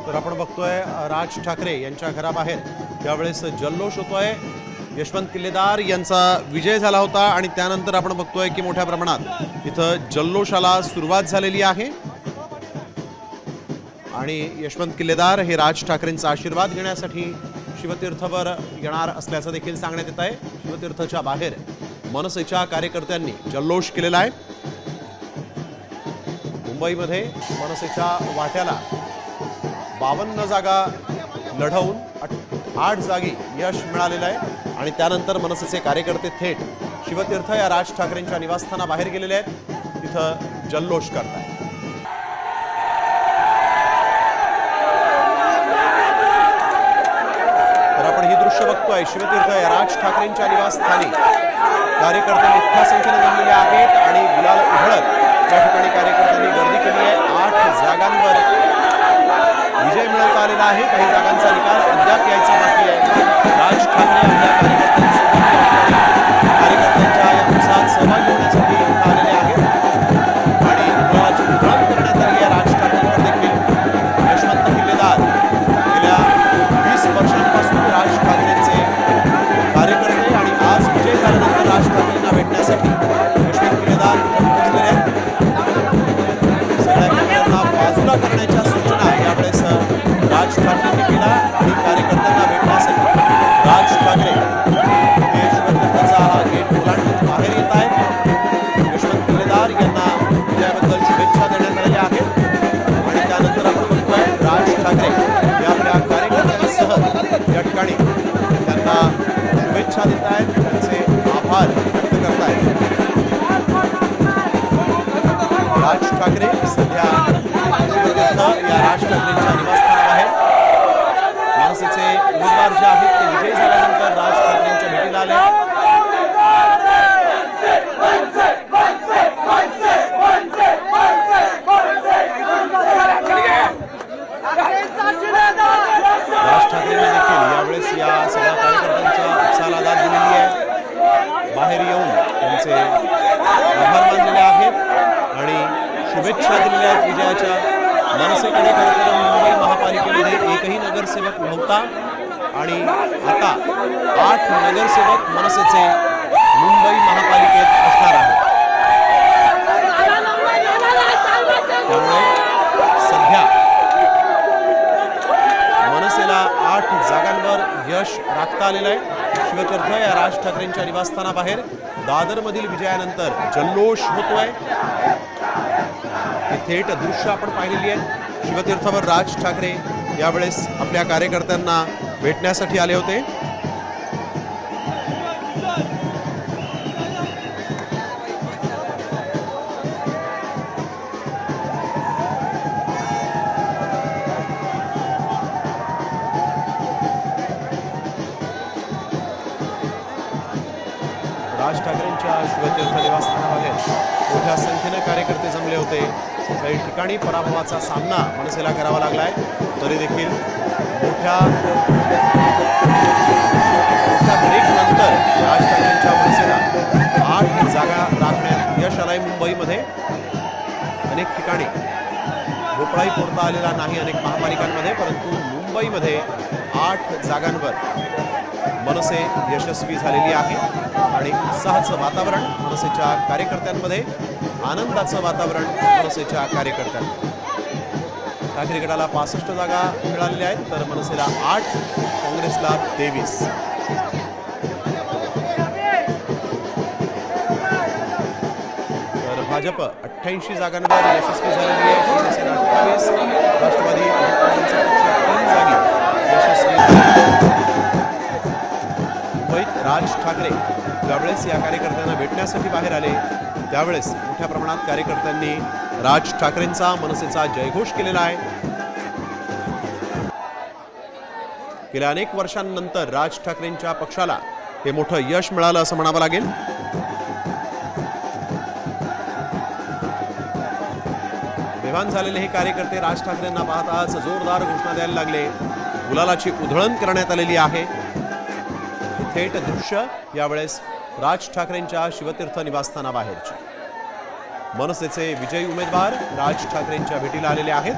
तर आपण बघतोय राज ठाकरे यांच्या घराबाहेर त्यावेळेस जल्लोष होतोय। यशवंत किल्लेदार यांचा विजय झाला होता आणि त्यानंतर आपण बघतोय की मोठ्या प्रमाणात इथं जल्लोषाला सुरुवात झालेली आहे आणि यशवंत किल्लेदार हे राज ठाकरेंचा आशीर्वाद घेण्यासाठी शिवतीर्थवर येणार असल्याचं देखील सांगण्यात येत आहे। शिवतीर्थच्या बाहेर मनसेच्या कार्यकर्त्यांनी जल्लोष केलेला आहे। मुंबईमध्ये मनसेच्या वाट्याला 52 जागा लढवून 8 जागी यश मिळालेलं आहे आणि त्यानंतर मनसेचे कार्यकर्ते थेट शिवतीर्थ या राज ठाकरेंच्या निवासस्थानाबाहेर गेलेले आहेत, तिथं जल्लोष करतायत। तर आपण ही दृश्य बघतोय, शिवतीर्थ या राज ठाकरेंच्या निवासस्थानी कार्यकर्ते मोठ्या संख्येने जमलेले आहेत आणि गुलाल उधळत त्या ठिकाणी कार्यकर्त्यांनी गर्दी केली आहे। 8 जागांवर विजय मिळवता आलेला आहे। काही जागांचा निकाल अद्याप यायचा बाकी आहे। राज ठाकरे आपल्या कार्यकर्त्यांच्या या उत्साहात सहभागी होण्यासाठी इथं आलेले आहेत आणि गुलालाची उधळण करण्यात आली आहे। राज ठाकरेंवर देखील यशवंत किल्लेदार गेल्या 20 वर्षांपासून राज ठाकरेंचे कार्यकर्ते आणि आज विजय झाल्यानंतर राज ठाकरेंना भेटण्यासाठी यशवंत किल्लेदार इथं पोहोचलेले आहेत। सगळ्या कॅमेऱ्यांना बाजूला करण्याच्या सूचना यावेळेस राज ठाकरेंनी केला आणि कार्यकर्त्यांना भेटण्यासाठी राज ठाकरे हे शिवतीर्थचा हा गेट ओलांडून बाहेर येत आहेत। यशवंत किल्लेदार यांना विजयाबद्दल शुभेच्छा देण्यात आलेल्या आहेत आणि त्यानंतर आपण बघतोय राज ठाकरे हे आपल्या कार्यकर्त्यांसह या ठिकाणी त्यांना शुभेच्छा देत आहेत, त्यांचे आभार व्यक्त करत आहेत। राज ठाकरे सध्या शिवतीर्थ या राज ठाकरेंच्या निवासस्थानाबाहेर मनसेचे उमेदवार जे आहेत ते विजयी झाल्यानंतर राज ठाकरेंच्या भेटीला आले। राज ठाकरेंनी देखील यावेळेस या सगळ्या कार्यकर्त्यांच्या उत्साहाला दाद दिलेली आहे। बाहेर येऊन त्यांचे आभार मानलेले आहेत आणि शुभेच्छा दिलेल्या आहेत विजयाच्या। मनसेकडे खरंतर मुंबई महापालिकेमध्ये एकही नगरसेवक नव्हता आणि आता 8 नगरसेवक मनसेचे मुंबई महापालिकेत असणार आहेत। त्यामुळे सध्या मनसेला 8 जागांवर यश राखता आलेलं आहे। शिवतीर्थ या राज ठाकरेंच्या निवासस्थानाबाहेर दादरमधील विजयानंतर जल्लोष होतोय। ही थेट दृश्य आपण पाहिलेली आहे। शिवतीर्थवर राज ठाकरे यावेळेस आपल्या कार्यकर्त्यांना भेटण्यासाठी आले होते। राज ठाकरेंच्या शिवतीर्थ निवासस्थानाबाहेर मोठ्या संख्येने कार्यकर्ते जमले होते। काही ठिकाणी पराभवाचा सामना मनसेला करावा लागलाय, तरी देखील मोठ्या ब्रेक नंतर राज ठाकरेंच्या मनसेला 8 जागा राखण्यात यश आलंय। मुंबईमध्ये अनेक ठिकाणी भोपळाही फोडता आलेला नाही अनेक महापालिकांमध्ये, परंतु मुंबईमध्ये 8 जागांवर मनसे यशस्वी झालेली आहे आणि उत्साहाचं वातावरण मनसेच्या कार्यकर्त्यांमध्ये, आनंदाचं वातावरण मनसेच्या कार्यकर्त्यांमध्ये। ठाकरे गटाला 65 जागा मिळालेल्या आहेत तर मनसेला 8, काँग्रेसला 23। तर भाजप 88 जागांवर यशस्वी झालेली आहे। शिवसेना 28, राष्ट्रवादी 3 जागी यशस्वी। मुंबईत राज ठाकरे ज्यावेळेस या कार्यकर्त्यांना भेटण्यासाठी बाहेर आले त्यावेळेस मोठ्या प्रमाणात कार्यकर्त्यांनी राज ठाकरेंचा मनसेचा जयघोष केलेला आहे। गेल्या अनेक वर्षांनंतर राज ठाकरेंच्या पक्षाला हे मोठं यश मिळालं असं म्हणावं लागेल। बेभान झालेले हे कार्यकर्ते राज ठाकरेंना पाहताच जोरदार घोषणा द्यायला लागले। गुलालाची उधळण करण्यात आलेली आहे। थेट दृश्य यावेळेस राज ठाकरेंच्या शिवतीर्थ निवासस्थानाबाहेरची। मनसेचे विजयी उमेदवार राज ठाकरेंच्या भेटीला आलेले आहेत।